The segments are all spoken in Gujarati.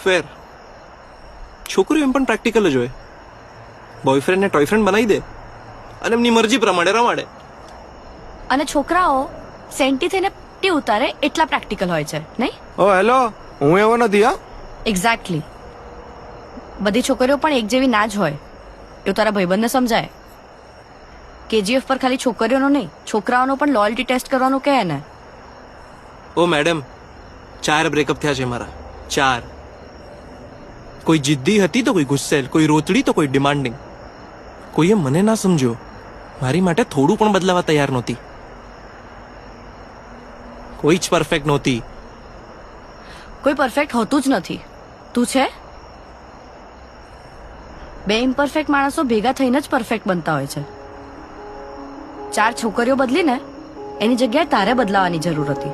ફેર. છોકરીઓ એમ પણ પ્રેક્ટિકલ જ હોય. બોયફ્રેન્ડ ને ટોયફ્રેન્ડ બનાવી દે અને એમની મરજી પ્રમાણે રમાડે. અને છોકરાઓ સેન્ટી થઈને ટી ઉતારે એટલા પ્રેક્ટિકલ હોય છે નહીં? ઓ હેલો, હું એવો નથી. હા, એક્ઝેક્ટલી. બધી છોકરીઓ પણ એક જેવી ના જ હોય એવું તારા ભાઈબંધને સમજાય. કેજીએફ પર ખાલી છોકરીઓનો નહીં, છોકરાઓનો પણ લોયલ્ટી ટેસ્ટ કરવાનું કહે ને. ઓ મેડમ, 4 બ્રેકઅપ થયા છે મારા. 4. કોઈ જિદ્દી હતી તો કોઈ ગુસ્સેલ, કોઈ રોતડી તો કોઈ ડિમાન્ડિંગ. કોઈએ મને ના સમજ્યો, મારી માટે થોડું પણ બદલાવા તૈયાર નહોતી. કોઈ જ પરફેક્ટ નહોતી. કોઈ પરફેક્ટ હોતું જ નથી. તું છે? 2 ઇમ્પરફેક્ટ માણસો ભેગા થઈને જ પરફેક્ટ બનતા હોય છે. 4 છોકરીઓ બદલીને એની જગ્યાએ તારે બદલાવાની જરૂર હતી.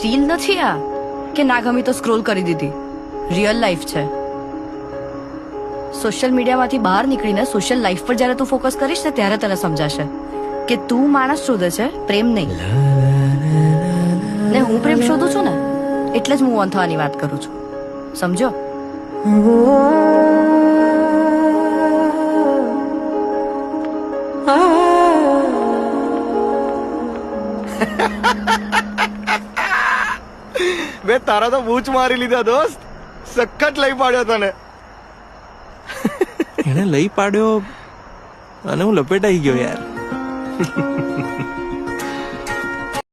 રીલ નથી આ કે ના ગમી તો સ્ક્રોલ કરી દીધી. રિયલ લાઈફ છે. સોશિયલ મીડિયામાંથી બહાર નીકળીને સોશિયલ લાઈફ પર જ્યારે તું ફોકસ કરીશ ને ત્યારે તને સમજાશે કે તું માણસ શોધે છે, પ્રેમ નહીં. ને હું પ્રેમ શોધું છું ને એટલે જ મૂવ ઓન થવાની વાત કરું છું. સમજો? બે તારા તો બૂચ મારી લીધા દોસ્ત. સખત લઈ પાડ્યો તને. એણે લઈ પાડ્યો અને હું લપેટાઈ ગયો યાર.